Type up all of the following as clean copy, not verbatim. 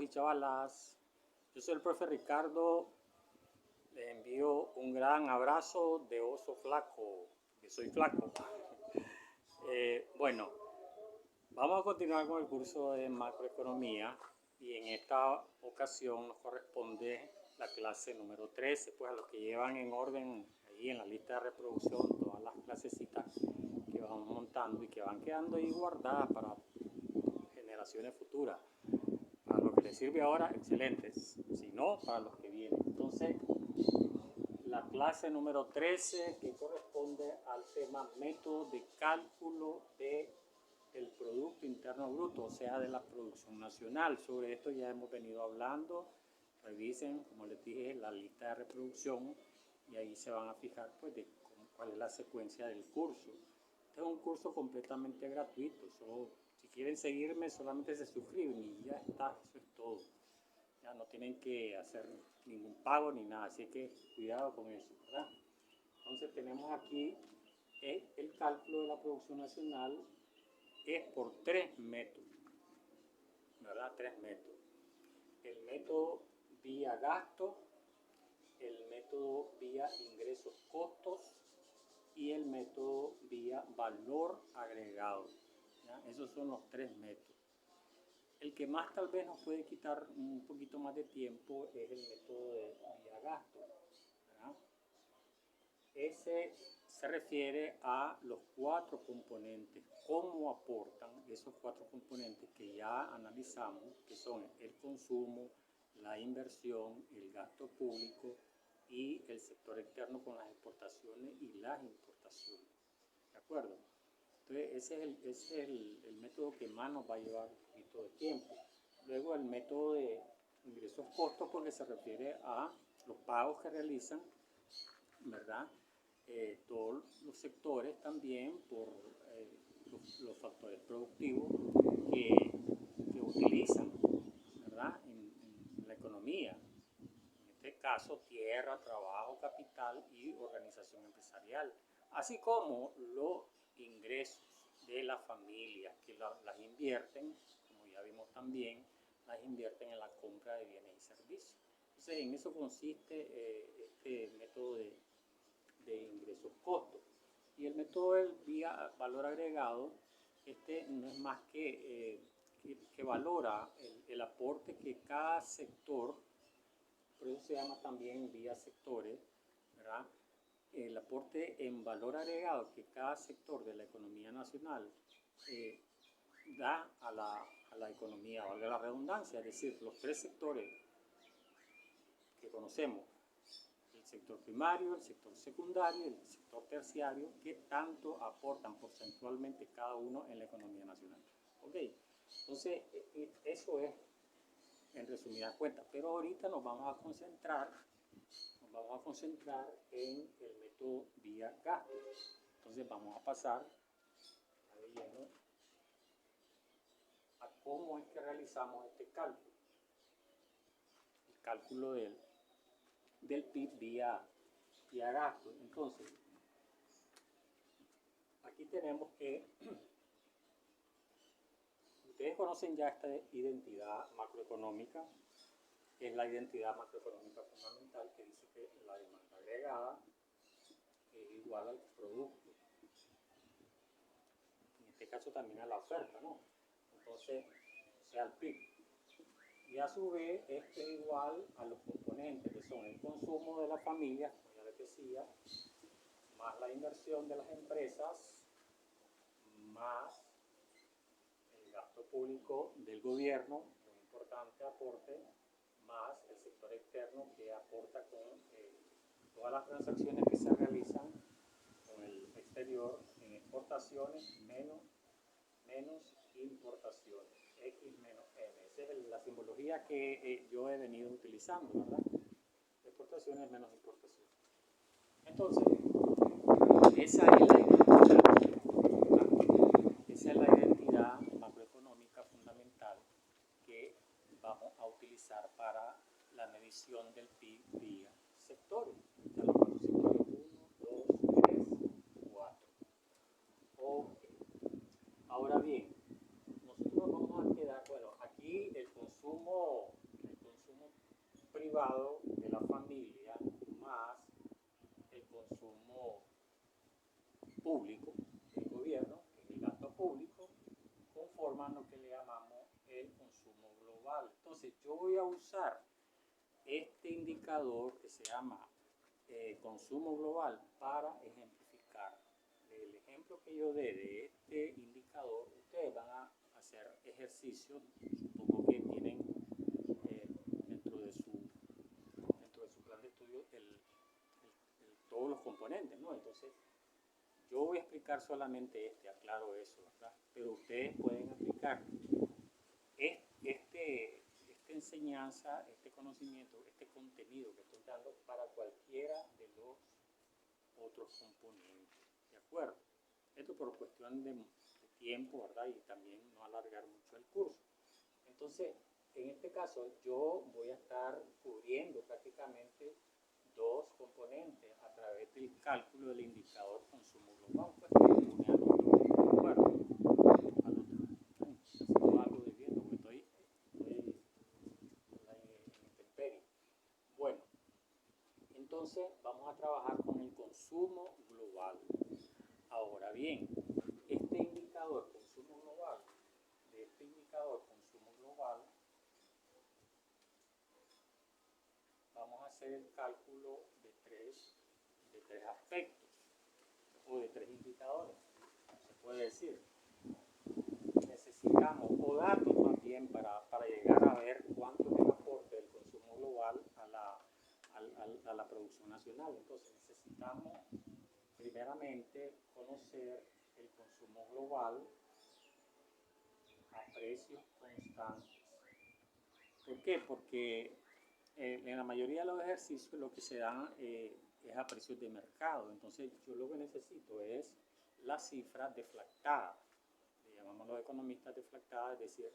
y chavalas, yo soy el profe Ricardo, les envío un gran abrazo de oso flaco, que soy flaco. Bueno, vamos a continuar con el curso de macroeconomía y en esta ocasión nos corresponde la clase número 13, pues a los que llevan en orden ahí en la lista de reproducción todas las clasecitas que vamos montando y que van quedando ahí guardadas para generaciones futuras. Para lo que les sirve ahora, excelentes. Si no, para los que vienen. Entonces, la clase número 13 que corresponde al tema método de cálculo del Producto Interno Bruto, o sea, de la producción nacional. Sobre esto ya hemos venido hablando. Revisen, como les dije, la lista de reproducción y ahí se van a fijar pues de cuál es la secuencia del curso. Este es un curso completamente gratuito. Si quieren seguirme, solamente se suscriben y ya está, eso es todo. Ya no tienen que hacer ningún pago ni nada, así que cuidado con eso, ¿verdad? Entonces tenemos aquí el cálculo de la producción nacional es por tres métodos, ¿verdad? Tres métodos. El método vía gasto, el método vía ingresos costos y el método vía valor agregado. ¿Ya? Esos son los tres métodos. El que más tal vez nos puede quitar un poquito más de tiempo es el método de vía gasto, ¿verdad? Ese se refiere a los cuatro componentes, cómo aportan esos cuatro componentes que ya analizamos, que son el consumo, la inversión, el gasto público y el sector externo con las exportaciones y las importaciones. ¿De acuerdo? Entonces ese es el método que más nos va a llevar un poquito de tiempo. Luego el método de ingresos costos, porque se refiere a los pagos que realizan, ¿verdad? Todos los sectores también por los factores productivos que utilizan, ¿verdad? En la economía. En este caso, tierra, trabajo, capital y organización empresarial. Así como los ingresos de las familias que las invierten, como ya vimos también, las invierten en la compra de bienes y servicios. Entonces, en eso consiste este método de ingresos costos. Y el método del vía valor agregado, este no es más que valora el aporte que cada sector, por eso se llama también vía sectores, ¿verdad? El aporte en valor agregado que cada sector de la economía nacional da a la economía, valga la redundancia, es decir, los tres sectores que conocemos, el sector primario, el sector secundario y el sector terciario, que tanto aportan porcentualmente cada uno en la economía nacional. ¿Ok? Entonces, eso es en resumidas cuentas, pero ahorita nos vamos a concentrar en el método vía gasto. Entonces vamos a pasar a lleno a cómo es que realizamos este cálculo. El cálculo del PIB vía gasto. Entonces, aquí tenemos que ustedes conocen ya esta identidad macroeconómica, que es la identidad macroeconómica fundamental, que dice que la demanda agregada es igual al producto. En este caso también a la oferta, ¿no? Entonces, o sea, al PIB. Y a su vez, este es igual a los componentes que son el consumo de las familias, como ya les decía, más la inversión de las empresas, más el gasto público del gobierno, un importante aporte, más el sector externo que aporta con todas las transacciones que se realizan con el exterior en exportaciones menos importaciones, X menos M. Esa es la simbología que yo he venido utilizando, ¿verdad? Exportaciones menos importaciones. Entonces, esa es la identidad macroeconómica fundamental que vamos a utilizar para la medición del PIB vía sectores. Ya los cuatro sectores 1, 2, 3, 4. Ok. Ahora bien, nosotros vamos a quedar, bueno, aquí el consumo forman lo que le llamamos el consumo global. Entonces yo voy a usar este indicador que se llama consumo global para ejemplificar. El ejemplo que yo dé de este indicador, ustedes van a hacer ejercicios, supongo que tienen dentro de su plan de estudio todos los componentes, ¿no? Entonces yo voy a explicar solamente aclaro eso, ¿verdad? Pero ustedes pueden aplicar esta enseñanza, este conocimiento, este contenido que estoy dando para cualquiera de los otros componentes, ¿de acuerdo? Esto por cuestión de tiempo, ¿verdad? Y también no alargar mucho el curso. Entonces, en este caso, yo voy a estar cubriendo prácticamente dos componentes a través del cálculo del indicador consumo global, pues que une al otro, ¿de acuerdo? Al otro. Haciendo algo de viento, porque estoy en intemperie. Bueno, entonces vamos a trabajar con el consumo global. Ahora bien, este indicador consumo global, de este indicador consumo global, vamos a hacer el cálculo de tres aspectos o de tres indicadores, se puede decir. Necesitamos, o datos más bien, para llegar a ver cuánto es el aporte del consumo global a la producción nacional. Entonces necesitamos primeramente conocer el consumo global a precios constantes. ¿Por qué? Porque en la mayoría de los ejercicios lo que se da es a precios de mercado. Entonces yo lo que necesito es la cifra deflactada. Le llamamos los economistas deflactada, es decir,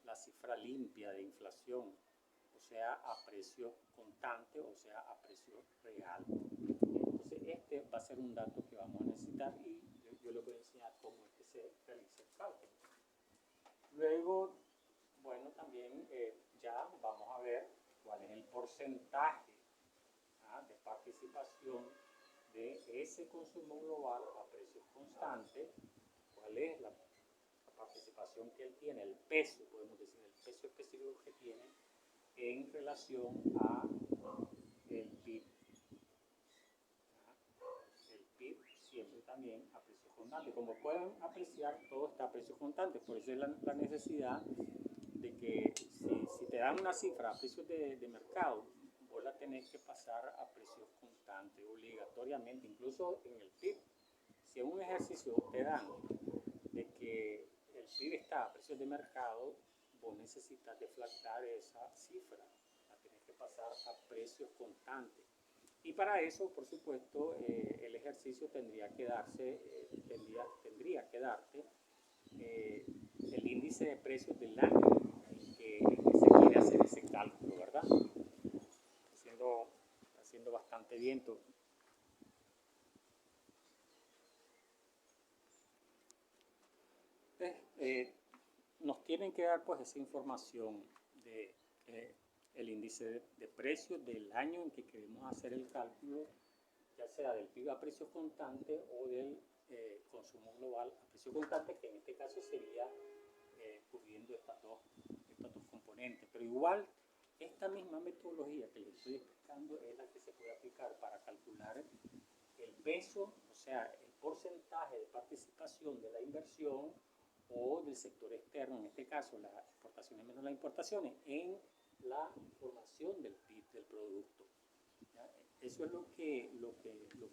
la cifra limpia de inflación, o sea, a precio constante, o sea, a precio real. Entonces este va a ser un dato que vamos a necesitar y yo les voy a enseñar cómo es que se realiza el cálculo. Luego, bueno, también ya vamos a ver cuál es el porcentaje de participación de ese consumo global a precios constantes, cuál es la participación que él tiene, el peso, podemos decir, el peso específico que tiene en relación a el PIB. El PIB siempre también a precios constantes. Como pueden apreciar, todo está a precios constantes, por eso es la necesidad de que si te dan una cifra a precios de mercado, vos la tenés que pasar a precios constantes, obligatoriamente, incluso en el PIB. Si en un ejercicio te dan de que el PIB está a precios de mercado, vos necesitas deflactar esa cifra, la tenés que pasar a precios constantes. Y para eso, por supuesto, el ejercicio tendría que darte el índice de precios del año en que se quiere hacer ese cálculo, ¿verdad? Está haciendo bastante viento. Nos tienen que dar pues esa información de el índice de precios del año en que queremos hacer el cálculo, ya sea del PIB a precios constantes o del consumo global a precios constantes, que en este caso sería cubriendo estas dos componentes. Pero igual, esta misma metodología que les estoy explicando es la que se puede aplicar para calcular el peso, o sea, el porcentaje de participación de la inversión o del sector externo, en este caso las exportaciones menos las importaciones, en la formación del PIB, del producto. ¿Ya? Eso es lo que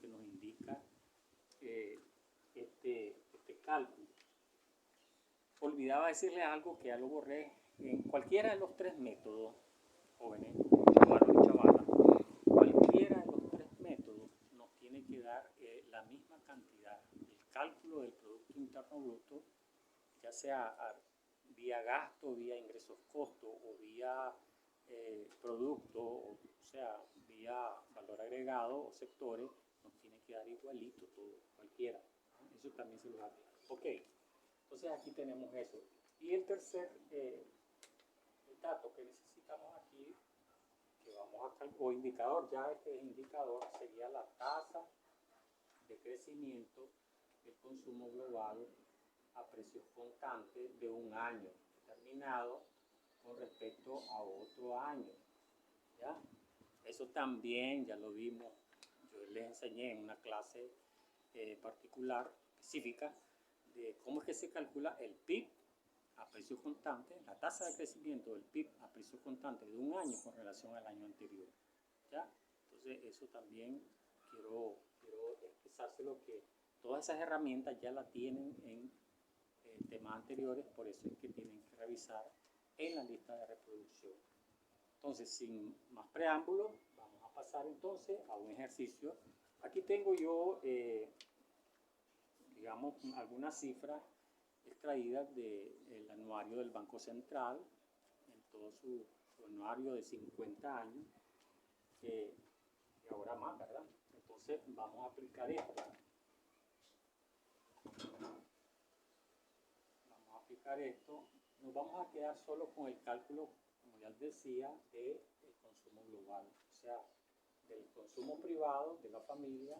nos indica este cálculo. Olvidaba decirles algo que ya lo borré. En cualquiera de los tres métodos, jóvenes, chavalos y chavalas, cualquiera de los tres métodos nos tiene que dar la misma cantidad. El cálculo del Producto Interno Bruto, ya sea vía gasto, vía ingresos costo o vía producto, o sea, vía valor agregado o sectores, nos tiene que dar igualito todo, cualquiera. ¿No? Eso también se lo aclara. Ok, entonces aquí tenemos eso. Y el tercer dato que necesitamos aquí, que vamos a calcular, o indicador, ya este indicador sería la tasa de crecimiento del consumo global a precios constantes de un año determinado con respecto a otro año, ¿ya? Eso también ya lo vimos, yo les enseñé en una clase particular, específica, de cómo es que se calcula el PIB a precios constantes, la tasa de crecimiento del PIB a precios constantes de un año con relación al año anterior, ¿ya? Entonces eso también quiero expresárselo, que todas esas herramientas ya las tienen en temas anteriores, por eso es que tienen que revisar en la lista de reproducción. Entonces, sin más preámbulos, vamos a pasar entonces a un ejercicio. Aquí tengo yo, digamos, algunas cifras extraídas del anuario del Banco Central, en todo su anuario de 50 años, y ahora más, ¿verdad? Entonces, vamos a aplicar esto. Nos vamos a quedar solo con el cálculo, como ya les decía, del consumo global, o sea, del consumo privado de la familia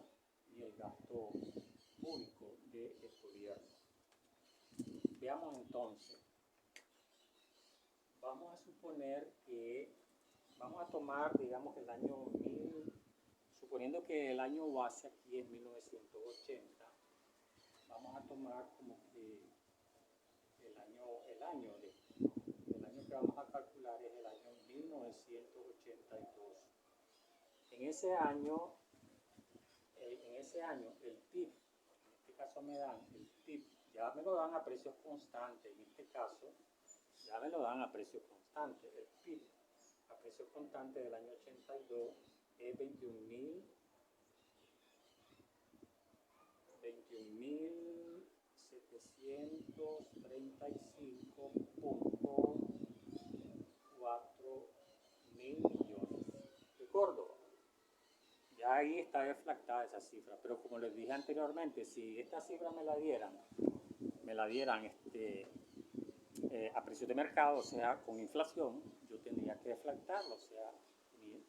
y el gasto público del gobierno. Veamos entonces, vamos a suponer que, vamos a tomar, digamos, el año 1000, suponiendo que el año base aquí es 1980, vamos a tomar como que el año que vamos a calcular es el año 1982. En ese año el PIB, en este caso me dan el PIB, ya me lo dan a precios constantes, en este caso ya me lo dan a precios constantes. El PIB a precios constantes del año 82 es 21.735.4 mil millones de Córdoba. Ya ahí está deflactada esa cifra, pero como les dije anteriormente, si esta cifra me la dieran a precio de mercado, o sea, con inflación, yo tendría que deflactarlo, o sea,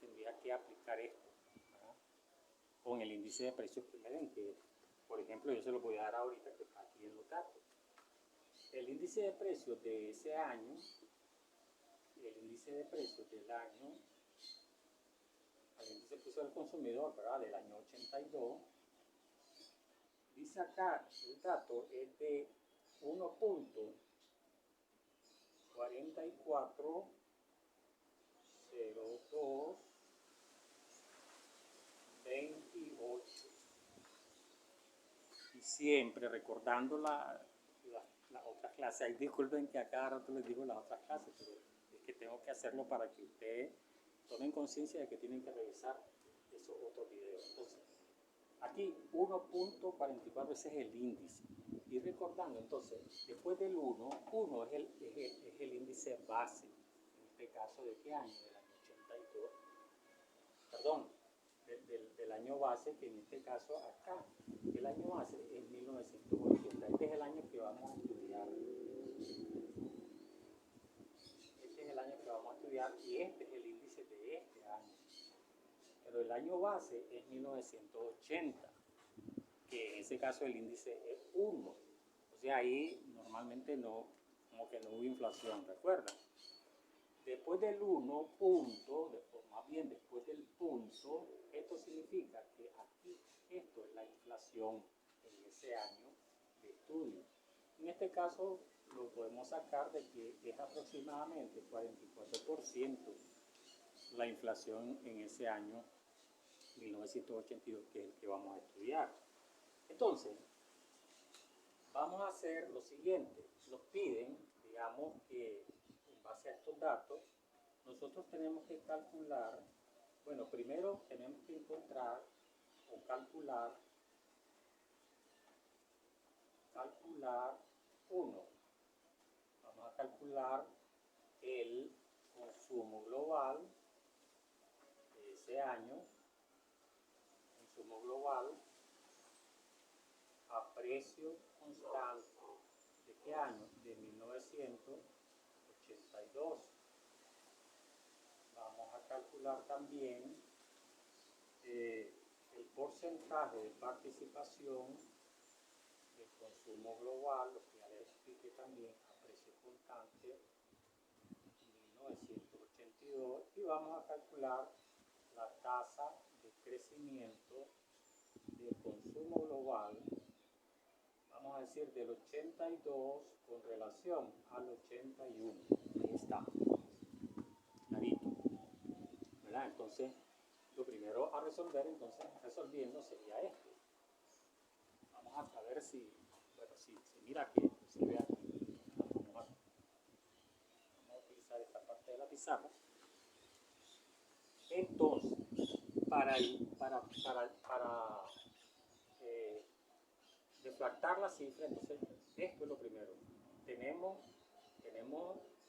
tendría que aplicar esto, ¿verdad? Con el índice de precios que me den, que por ejemplo yo se lo voy a dar ahorita, que está aquí en los datos. El índice de precios de ese año, el índice de precios del año, el índice de precios del consumidor, ¿verdad?, del año 82, dice acá, el dato es de 1.440228. Y siempre recordando la otra clase, ahí disculpen que a cada rato les digo las otras clases, pero es que tengo que hacerlo para que ustedes tomen conciencia de que tienen que revisar esos otros videos. Entonces, aquí 1.44, ese es el índice. Y recordando, entonces, después del 1 es el índice base. En este caso, ¿de qué año? Del año 82. Perdón, del año base, que en este caso acá, el año base es 1980. Este es el año que vamos a estudiar. Este es el año que vamos a estudiar y este es el índice de este año. Pero el año base es 1980, que en ese caso el índice es 1. O sea, ahí normalmente no, como que no hubo inflación, ¿recuerdan? Después del 1 punto, más bien después del punto, esto significa que aquí, esto es la inflación en ese año de estudio. En este caso lo podemos sacar de que es aproximadamente 44% la inflación en ese año 1982, que es el que vamos a estudiar. Entonces, vamos a hacer lo siguiente. Nos piden, digamos, que en base a estos datos, nosotros tenemos que calcular, bueno, primero tenemos que encontrar o calcular 1. Vamos a calcular el consumo global de ese año, consumo global a precio constante. ¿De qué año? De 1982. Vamos a calcular también el porcentaje de participación del consumo global, lo que ya les que también a precio constante 1982 y vamos a calcular la tasa de crecimiento del consumo global, vamos a decir del 82 con relación al 81. Ahí está, clarito, ¿verdad? Entonces, lo primero a resolver, entonces, resolviendo sería este. Vamos a ver si, bueno, si mira que se ve aquí. Vamos a utilizar esta parte de la pizarra. Entonces, para deflactar la cifra, entonces, esto es lo primero. Tenemos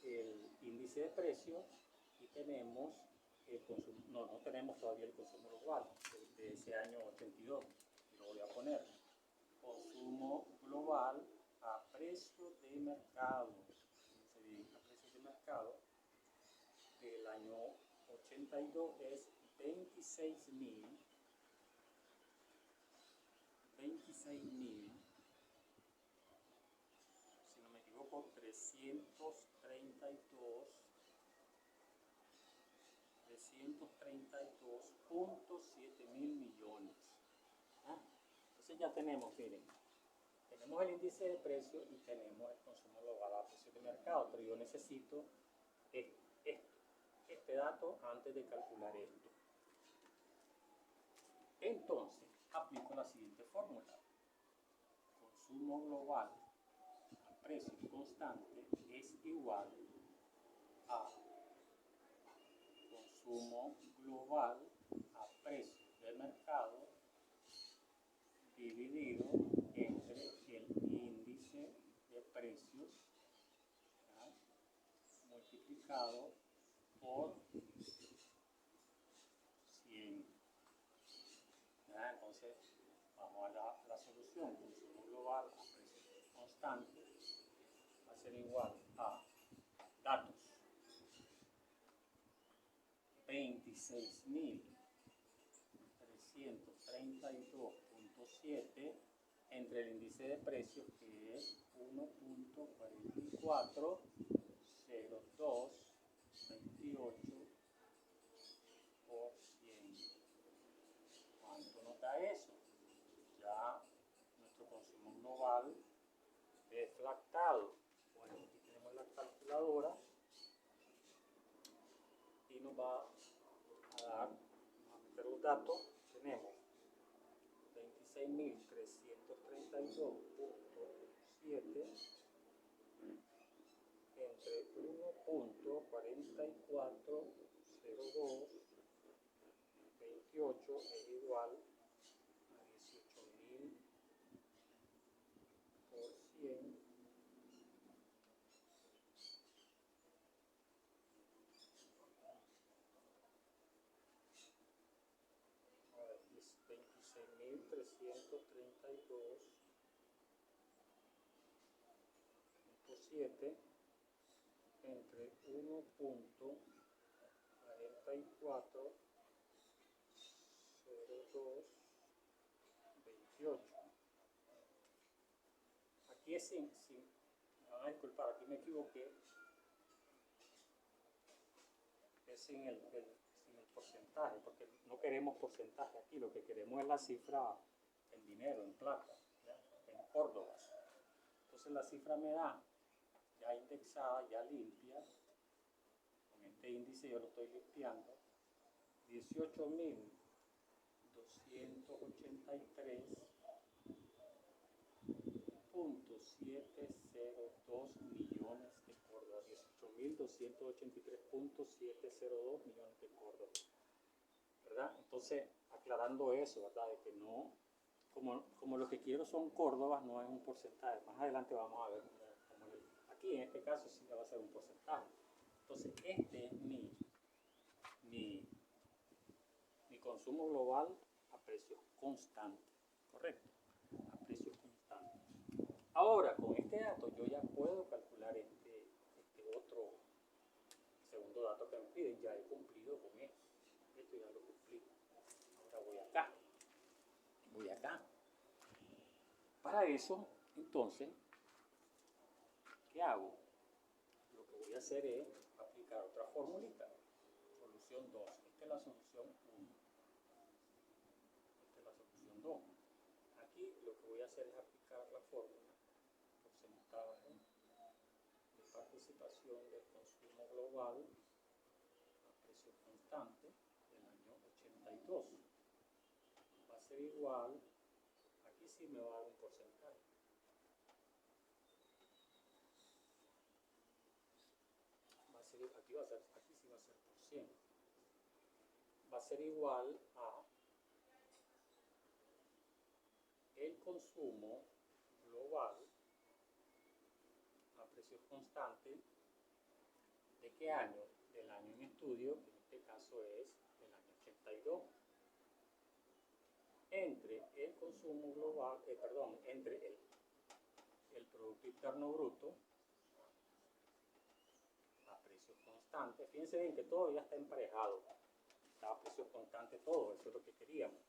el índice de precios y tenemos el consumo, no tenemos todavía el consumo global de ese año 82, lo voy a poner. Consumo global a precio de mercado, a precio de mercado del año 82 es 26.000, si no me equivoco, 332.7 mil millones. Entonces ya tenemos, miren, tenemos el índice de precio y tenemos el consumo global a precio de mercado, pero yo necesito este dato antes de calcular esto. Entonces, aplico la siguiente fórmula. Consumo global a precio constante es igual a consumo global a precio de mercado dividido entre el índice de precios, ¿ya?, multiplicado por 100. ¿Ya? Entonces, vamos a la solución. Consumo global a precio constante va a ser igual a datos 26.332.7 entre el índice de precios que es 1.440228 por 100. ¿Cuánto nos da eso? Ya nuestro consumo global deflactado. Bueno, aquí tenemos la calculadora y nos va a dar, vamos a meter los datos, tenemos 26.332.7 entre 1.440228 es igual a 18.000 por 100 26.332.7 entre 1.440228. Aquí es sin, me van a disculpar, aquí me equivoqué, es sin el porcentaje, porque no queremos porcentaje aquí, lo que queremos es la cifra en dinero, en plata, ¿ya?, en Córdoba. Entonces la cifra me da, ya indexada, ya limpia, con este índice yo lo estoy limpiando, 18.283.702 millones de Córdoba, 18.283.702 millones de Córdoba, ¿verdad? Entonces, aclarando eso, ¿verdad?, de que no, como lo que quiero son Córdobas, no es un porcentaje. Más adelante vamos a ver cómo aquí en este caso sí va a ser un porcentaje. Entonces, este es mi consumo global a precios constantes, ¿correcto? A precios constantes. Ahora, con este dato yo ya puedo calcular este otro segundo dato que me piden. Ya he cumplido con esto. Esto ya lo cumplí. Ahora voy acá. Para eso, entonces, ¿qué hago? Lo que voy a hacer es aplicar otra formulita. Solución 2. Esta es la solución 1. Esta es la solución 2. Aquí lo que voy a hacer es aplicar la fórmula porcentaje de participación del consumo global a precio constante del año 82. Va a ser igual, aquí sí me va a dar un porcentaje. Aquí sí va a ser por 100. Va a ser igual a el consumo global a precios constantes. ¿De qué año? Del año en estudio, que en este caso es el año 82. Entre el consumo global, entre el Producto Interno Bruto a precios constantes. Fíjense bien que todo ya está emparejado. Está a precios constantes todo, eso es lo que queríamos.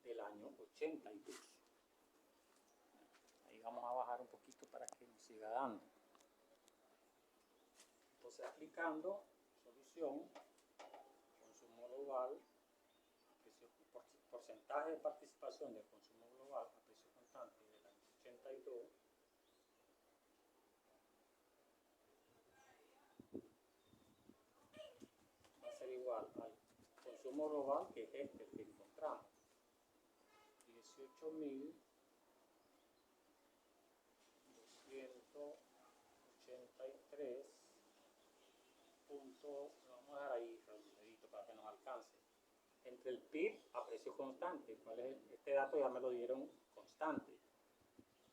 Del año 82. Ahí vamos a bajar un poquito para que nos siga dando. Entonces, aplicando solución, consumo global, porcentaje de participación del consumo global a precio constante del año 82, va a ser igual al consumo global, que es este el que encontramos, 18.283.405. Vamos a dejar ahí redondito para que nos alcance. Entre el PIB a precio constante, ¿cuál es este dato? Ya me lo dieron constante.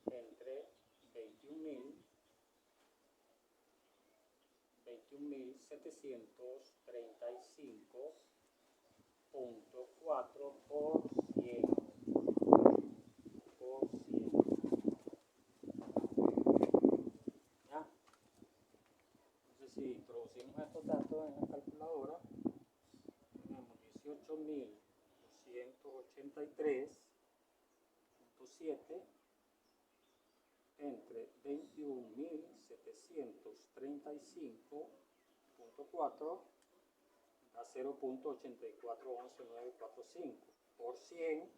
Entre 21.735.4 por 100. ¿Ya? Entonces, si introducimos estos datos en la calculadora, tenemos 18.283.7 entre 21.735.4 da 0.8411945 por 100.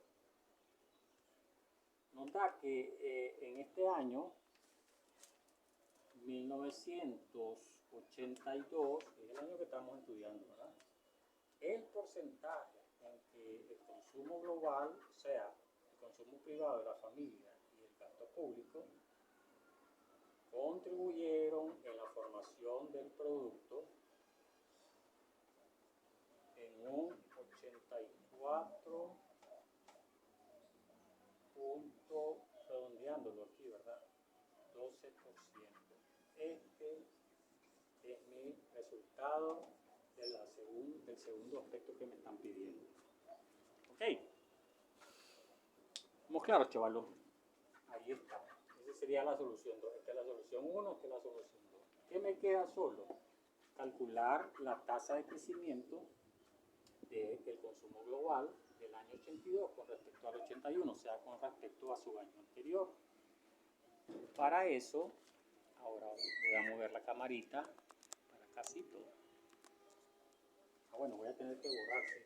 Nos da que en este año 1982, que es el año que estamos estudiando, ¿verdad? El porcentaje en que el consumo global, o sea, el consumo privado de la familia y el gasto público, contribuyeron en la formación del producto en un 84 punto, redondeándolo aquí, ¿verdad? 12%. Este es mi resultado del segundo aspecto que me están pidiendo. Ok. ¿Estamos claros, chavalos? Ahí está. Esa sería la solución 2. Esta es la solución 1, esta es la solución 2. ¿Qué me queda solo? Calcular la tasa de crecimiento del consumo global del año 82 con respecto al 81, o sea, con respecto a su año anterior. Para eso, ahora voy a mover la camarita para casi todo. Bueno, voy a tener que borrarse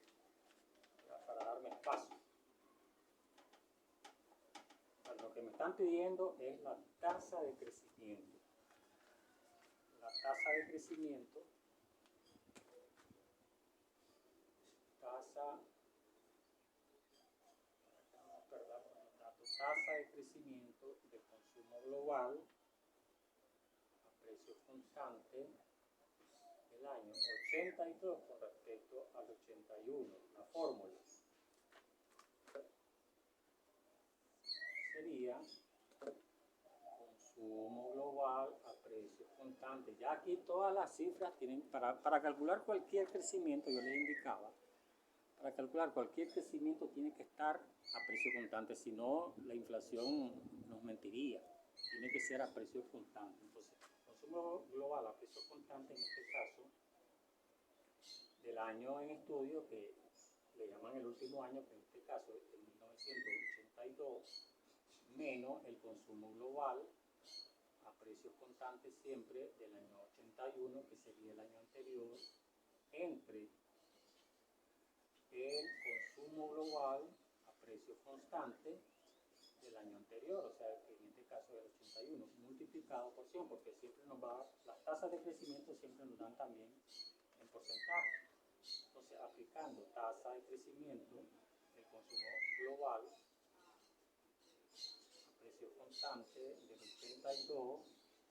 para darme espacio. Lo que me están pidiendo es la tasa de crecimiento. La tasa de crecimiento, tasa de crecimiento del consumo global a precio constante del año 82 con respecto al 81. La fórmula sería consumo global a precios constantes. Ya aquí todas las cifras tienen, para calcular cualquier crecimiento, yo les indicaba, para calcular cualquier crecimiento tiene que estar a precio constante, si no la inflación nos mentiría, tiene que ser a precio constante. Entonces, consumo global a precio constante en este caso, del año en estudio, que le llaman el último año, que en este caso es el 1982, menos el consumo global a precios constantes siempre del año 81, que sería el año anterior, entre el consumo global a precios constantes del año anterior, o sea, que en este caso es el 81, multiplicado por 100, porque siempre nos va, las tasas de crecimiento siempre nos dan también en porcentaje. Entonces, aplicando tasa de crecimiento del consumo global a precios constantes del 82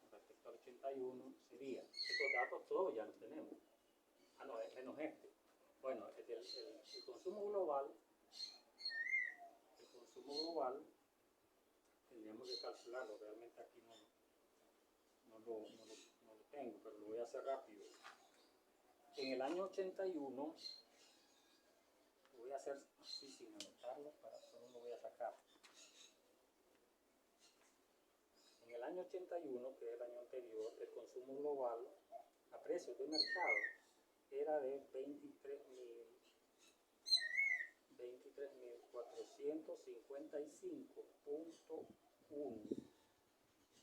con respecto al 81 sería, estos datos todos ya los tenemos, no, menos este. Bueno, el consumo global tendríamos que calcularlo, realmente aquí no lo tengo, pero lo voy a hacer rápido. En el año 81, lo voy a hacer así sin anotarlo, solo lo voy a sacar. En el año 81, que es el año anterior, el consumo global a precios de mercado era de 23.455.1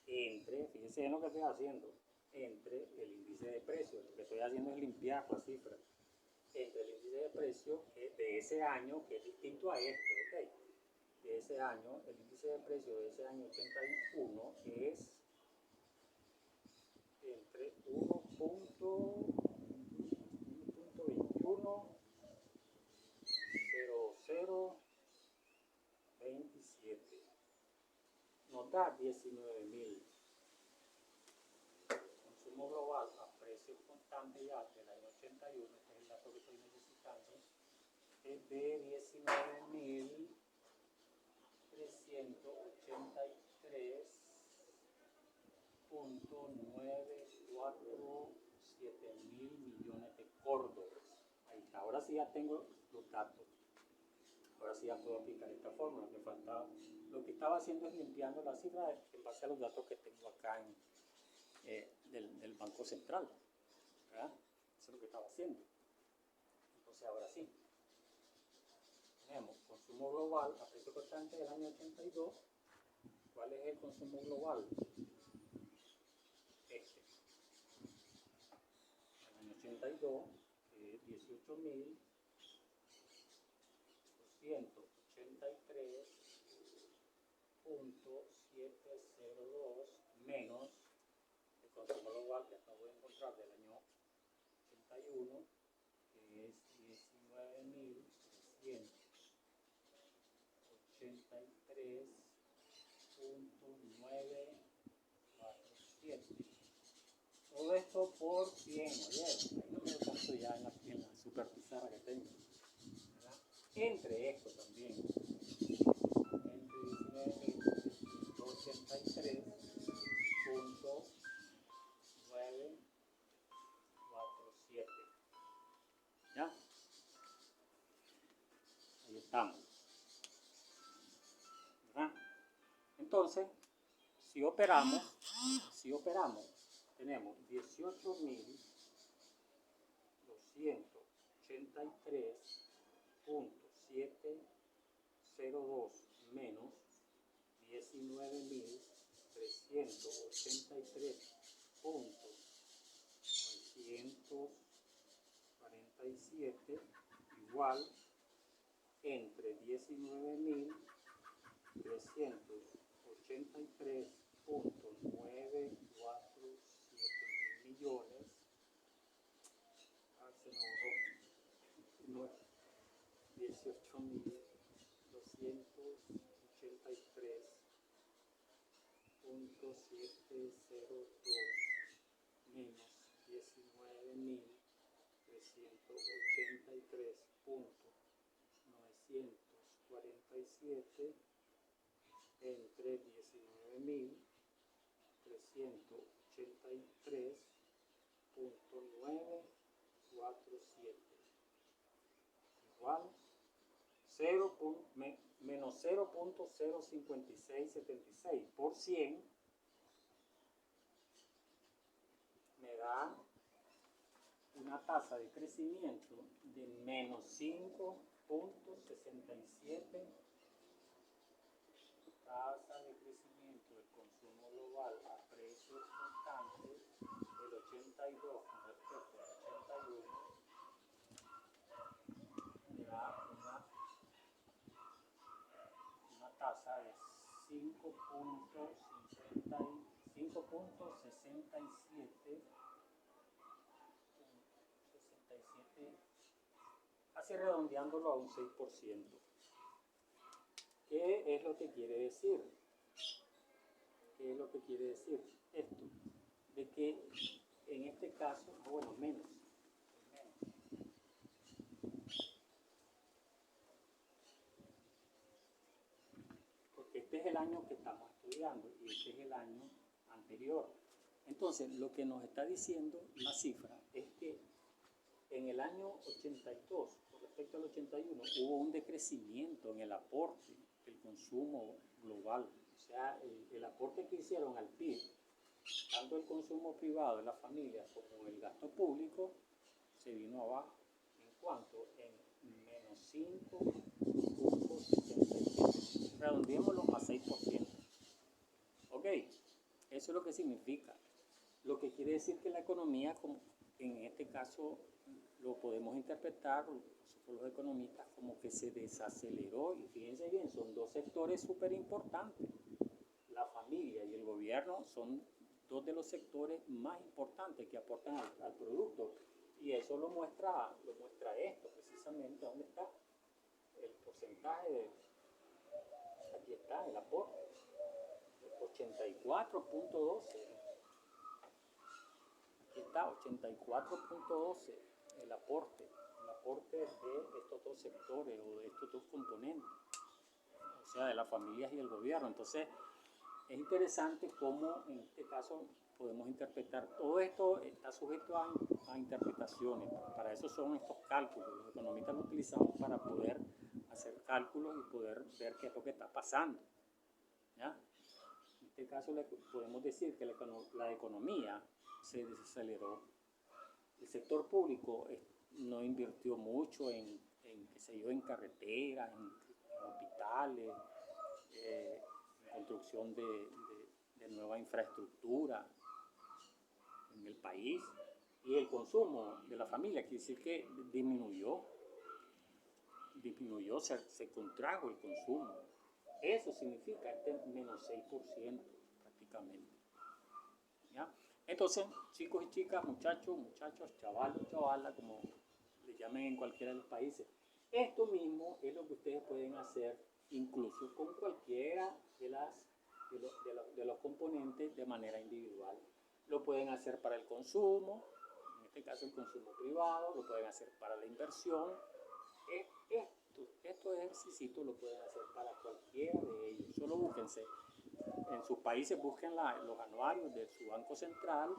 entre, fíjense en lo que estoy haciendo, entre el índice de precios. Lo que estoy haciendo es limpiar la cifra entre el índice de precios de ese año, que es distinto a este, ¿ok? De ese año, el índice de precios de ese año 81 es entre 1.21.0027. Nos da 19.000. Consumo global a precios constantes ya del año 81, este es el dato que estoy necesitando, es de 19.383.947 mil millones de córdobas. Ahí está, ahora sí ya tengo los datos. Ahora sí ya puedo aplicar esta fórmula. Me faltaba, lo que estaba haciendo es limpiando la cifra en base a los datos que tengo acá del Banco Central, ¿verdad? Eso es lo que estaba haciendo. Entonces ahora sí, tenemos consumo global a precio constante del año 82. ¿Cuál es el consumo global? Este. El año 82, que es 18.283.702 menos el consumo global que acabo de encontrar del año 81, que es 19.947. Todo esto por 100, ¿oyeron? Ahí no me alcanzo ya en la super pizarra que tengo, ¿verdad? Entre esto también, entre 19.283.947. ¿Ya? Ahí estamos, ¿verdad? Entonces, si operamos, tenemos 18.283.702 menos 19.383.947 igual entre 19.383.947 millones. Se me borró. 18.283.702 menos 19.383.947 entre 19.383.947 igual menos 0.05676 por 100 me da una tasa de crecimiento de menos 5.67. Tasa de crecimiento del consumo global a precios precios constantes, el 82 con respecto al 81, me da una tasa de 5.67, casi redondeándolo a un 6%. ¿Qué es lo que quiere decir? ¿Qué es lo que quiere decir esto? De que en este caso, bueno, menos. Porque este es el año que estamos estudiando y este es el año anterior. Entonces, lo que nos está diciendo la cifra es que en el año 82, con respecto al 81, hubo un decrecimiento en el aporte del consumo global. O sea, el aporte que hicieron al PIB, tanto el consumo privado de las familias como el gasto público, se vino abajo. ¿En cuánto? En menos 5.67. Redondeémoslo a 6%. Ok, eso es lo que significa. Lo que quiere decir que la economía, como en este caso lo podemos interpretar nosotros los economistas, como que se desaceleró. Y fíjense bien, son dos sectores súper importantes. La familia y el gobierno son dos de los sectores más importantes que aportan al producto. Y eso lo muestra esto, precisamente. ¿Dónde está? El porcentaje de... Aquí está, el aporte. 84.12. Aquí está, 84.12 el aporte de estos dos sectores o de estos dos componentes, o sea, de las familias y el gobierno. Entonces, es interesante cómo en este caso podemos interpretar. Todo esto está sujeto a interpretaciones. Para eso son estos cálculos. Los economistas lo utilizamos para poder hacer cálculos y poder ver qué es lo que está pasando. ¿Ya? En este caso podemos decir que la economía se desaceleró. El sector público no invirtió mucho en qué sé yo, en carreteras, en hospitales, en construcción de nueva infraestructura en el país. Y el consumo de la familia quiere decir que disminuyó, se contrajo el consumo. Eso significa menos 6% prácticamente. ¿Ya? Entonces, chicos y chicas, muchachos, chavalos, chavalas, como le llamen en cualquiera de los países, esto mismo es lo que ustedes pueden hacer incluso con cualquiera de los componentes de manera individual. Lo pueden hacer para el consumo, en este caso el consumo privado, lo pueden hacer para la inversión. Estos ejercicios lo pueden hacer para cualquiera de ellos. Solo búsquense en sus países, busquen los anuarios de su banco central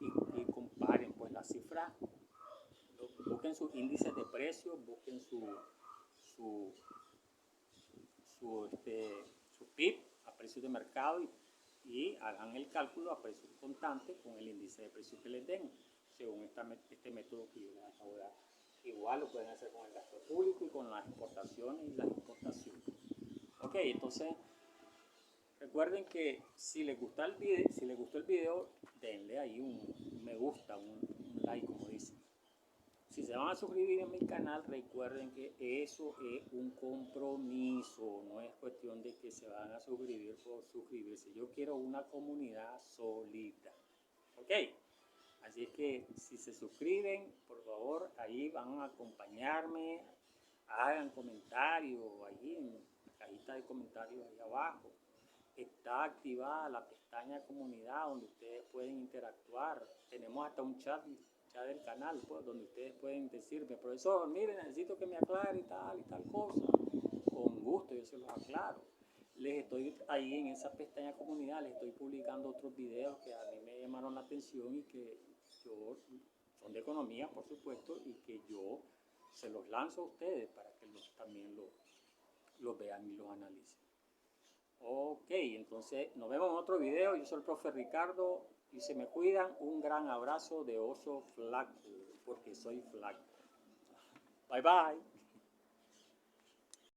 y comparen pues las cifras, busquen sus índices de precios, busquen su PIB a precios de mercado y hagan el cálculo a precios constantes con el índice de precios que les den, según este método que yo les acabo de dar. Igual lo pueden hacer con el gasto público y con las exportaciones y las importaciones. Ok, entonces recuerden que si les gustó el video, denle ahí un me gusta, un like, como dicen. Si se van a suscribir en mi canal, recuerden que eso es un compromiso, no es cuestión de que se van a suscribir por suscribirse. Yo quiero una comunidad sólida. ¿Ok? Así es que si se suscriben, por favor, ahí van a acompañarme, hagan comentarios allí en la cajita de comentarios ahí abajo. Está activada la pestaña comunidad donde ustedes pueden interactuar. Tenemos hasta un chat del canal, pues, donde ustedes pueden decirme, profesor, mire, necesito que me aclare y tal cosa. Con gusto yo se los aclaro. Les estoy ahí en esa pestaña comunidad, les estoy publicando otros videos que a mí me llamaron la atención y que son de economía, por supuesto, y que yo se los lanzo a ustedes para que también los vean y los analicen. Ok, entonces nos vemos en otro video. Yo soy el profe Ricardo y se me cuidan. Un gran abrazo de oso flaco, porque soy flaco. Bye bye.